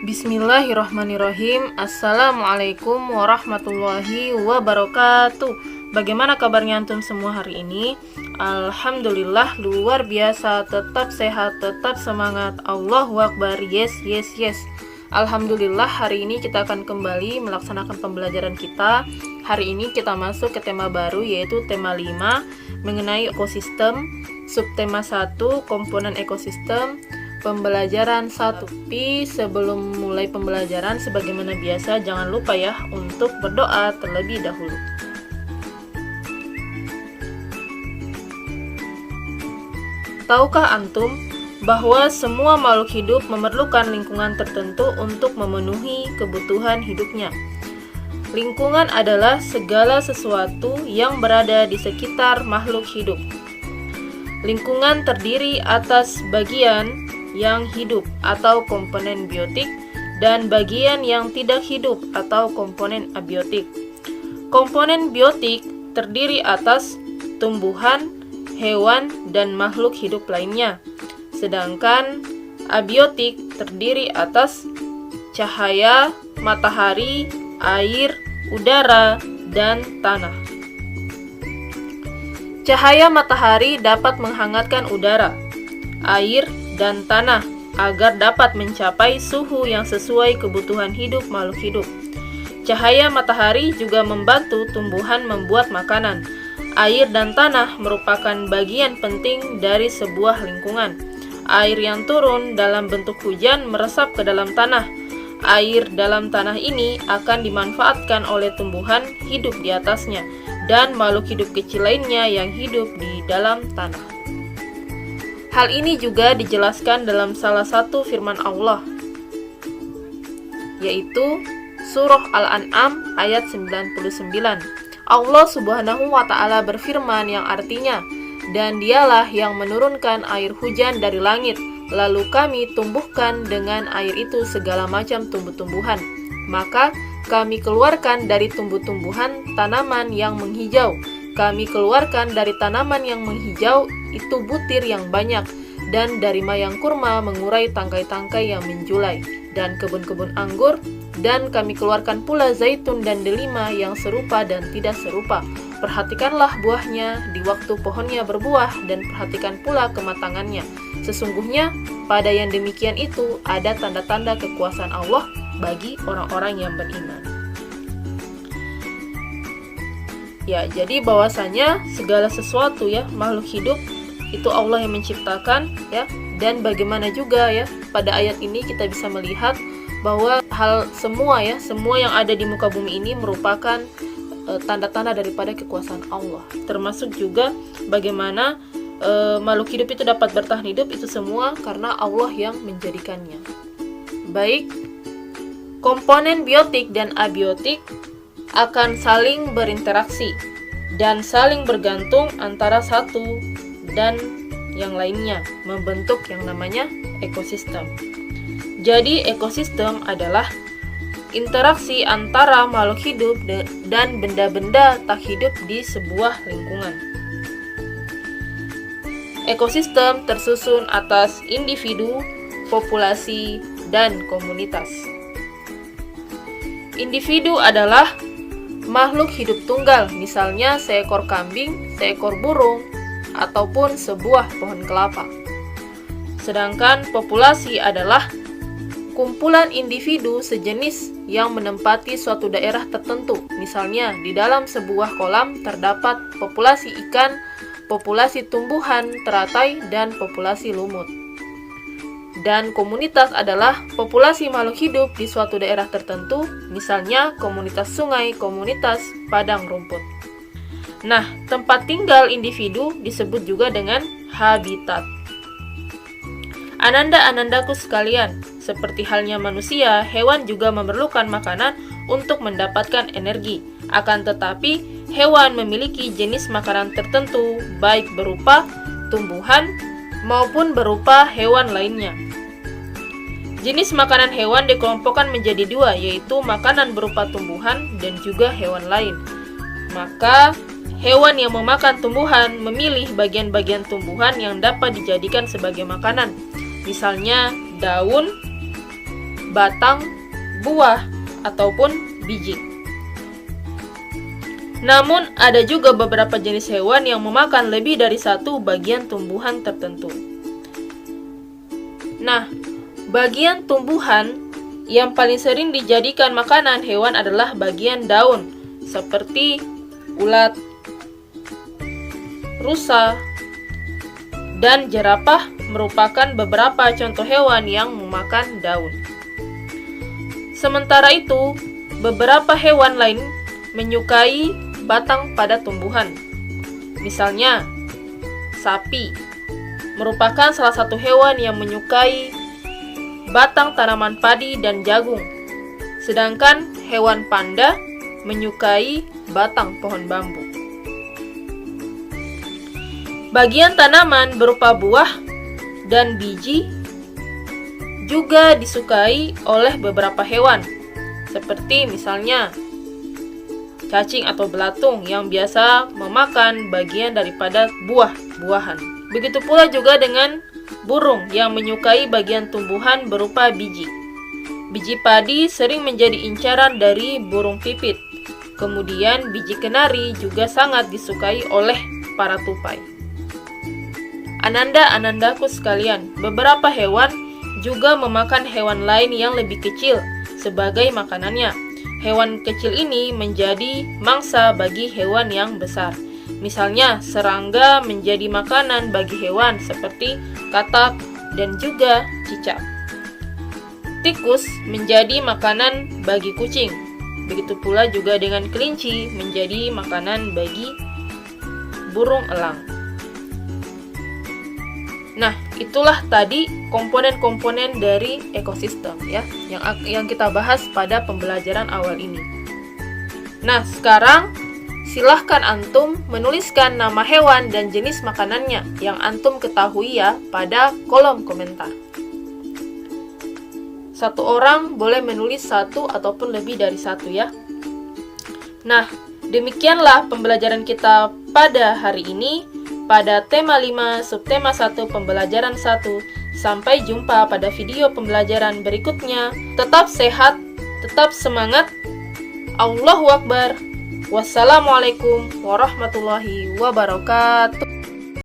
Bismillahirrahmanirrahim. Assalamualaikum warahmatullahi wabarakatuh. Bagaimana kabarnya antum semua hari ini? Alhamdulillah luar biasa, tetap sehat, tetap semangat. Allahu Akbar. Yes. Alhamdulillah hari ini kita akan kembali melaksanakan pembelajaran kita. Hari ini kita masuk ke tema baru, yaitu tema 5 mengenai ekosistem. Subtema 1 komponen ekosistem. Pembelajaran 1. Tapi sebelum mulai pembelajaran, sebagaimana biasa, jangan lupa ya untuk berdoa terlebih dahulu. Tahukah antum bahwa semua makhluk hidup memerlukan lingkungan tertentu untuk memenuhi kebutuhan hidupnya? Lingkungan adalah segala sesuatu yang berada di sekitar makhluk hidup. Lingkungan terdiri atas bagian yang hidup atau komponen biotik dan bagian yang tidak hidup atau komponen abiotik. Komponen biotik terdiri atas tumbuhan, hewan, dan makhluk hidup lainnya. Sedangkan abiotik terdiri atas cahaya, matahari, air, udara, dan tanah. Cahaya matahari dapat menghangatkan udara, air, dan tanah agar dapat mencapai suhu yang sesuai kebutuhan hidup makhluk hidup. Cahaya matahari juga membantu tumbuhan membuat makanan. Air dan tanah merupakan bagian penting dari sebuah lingkungan. Air yang turun dalam bentuk hujan meresap ke dalam tanah. Air dalam tanah ini akan dimanfaatkan oleh tumbuhan hidup di atasnya dan makhluk hidup kecil lainnya yang hidup di dalam tanah. Hal ini juga dijelaskan dalam salah satu firman Allah, yaitu Surah Al-An'am ayat 99. Allah Subhanahu wa Ta'ala berfirman yang artinya, "Dan dialah yang menurunkan air hujan dari langit, lalu kami tumbuhkan dengan air itu segala macam tumbuh-tumbuhan. Maka kami keluarkan dari tumbuh-tumbuhan tanaman yang menghijau. Kami keluarkan dari tanaman yang menghijau itu butir yang banyak, dan dari mayang kurma mengurai tangkai-tangkai yang menjulai, dan kebun-kebun anggur, dan kami keluarkan pula zaitun dan delima yang serupa dan tidak serupa. Perhatikanlah buahnya di waktu pohonnya berbuah, dan perhatikan pula kematangannya. Sesungguhnya pada yang demikian itu ada tanda-tanda kekuasaan Allah bagi orang-orang yang beriman." Ya, jadi bahwasanya segala sesuatu ya, makhluk hidup itu Allah yang menciptakan ya, dan bagaimana juga ya pada ayat ini kita bisa melihat bahwa semua yang ada di muka bumi ini merupakan tanda-tanda daripada kekuasaan Allah. Termasuk juga bagaimana makhluk hidup itu dapat bertahan hidup, itu semua karena Allah yang menjadikannya. Baik, komponen biotik dan abiotik akan saling berinteraksi dan saling bergantung antara satu dan yang lainnya, membentuk yang namanya ekosistem. Jadi ekosistem adalah interaksi antara makhluk hidup dan benda-benda tak hidup di sebuah lingkungan. Ekosistem tersusun atas individu, populasi, dan komunitas. Individu adalah makhluk hidup tunggal, misalnya seekor kambing, seekor burung, ataupun sebuah pohon kelapa. Sedangkan populasi adalah kumpulan individu sejenis yang menempati suatu daerah tertentu. Misalnya di dalam sebuah kolam terdapat populasi ikan, populasi tumbuhan, teratai, dan populasi lumut. Dan komunitas adalah populasi makhluk hidup di suatu daerah tertentu, misalnya komunitas sungai, komunitas padang rumput. Nah, tempat tinggal individu disebut juga dengan habitat. Ananda-anandaku sekalian, seperti halnya manusia, hewan juga memerlukan makanan untuk mendapatkan energi. Akan tetapi, hewan memiliki jenis makanan tertentu, baik berupa tumbuhan maupun berupa hewan lainnya. Jenis makanan hewan dikelompokkan menjadi dua, yaitu makanan berupa tumbuhan dan juga hewan lain. Maka, hewan yang memakan tumbuhan memilih bagian-bagian tumbuhan yang dapat dijadikan sebagai makanan. Misalnya daun, batang, buah, ataupun biji. Namun, ada juga beberapa jenis hewan yang memakan lebih dari satu bagian tumbuhan tertentu. Nah, bagian tumbuhan yang paling sering dijadikan makanan hewan adalah bagian daun, seperti ulat, rusa, dan jerapah merupakan beberapa contoh hewan yang memakan daun. Sementara itu, beberapa hewan lain menyukai batang pada tumbuhan. Misalnya, sapi merupakan salah satu hewan yang menyukai batang tanaman padi dan jagung. Sedangkan hewan panda menyukai batang pohon bambu. Bagian tanaman berupa buah dan biji juga disukai oleh beberapa hewan, seperti misalnya cacing atau belatung yang biasa memakan bagian daripada buah-buahan. Begitu pula juga dengan burung yang menyukai bagian tumbuhan berupa biji. Biji padi sering menjadi incaran dari burung pipit. Kemudian biji kenari juga sangat disukai oleh para tupai. Ananda-anandaku sekalian, beberapa hewan juga memakan hewan lain yang lebih kecil sebagai makanannya. Hewan kecil ini menjadi mangsa bagi hewan yang besar. Misalnya, serangga menjadi makanan bagi hewan seperti katak dan juga cicak. Tikus menjadi makanan bagi kucing. Begitu pula juga dengan kelinci menjadi makanan bagi burung elang. Nah, itulah tadi komponen-komponen dari ekosistem ya, yang kita bahas pada pembelajaran awal ini. Nah, sekarang silahkan antum menuliskan nama hewan dan jenis makanannya yang antum ketahui ya pada kolom komentar. Satu orang boleh menulis satu ataupun lebih dari satu ya. Nah, demikianlah pembelajaran kita pada hari ini. Pada tema 5, subtema 1, pembelajaran 1. Sampai jumpa pada video pembelajaran berikutnya. Tetap sehat, tetap semangat. Allahu Akbar. Wassalamualaikum warahmatullahi wabarakatuh.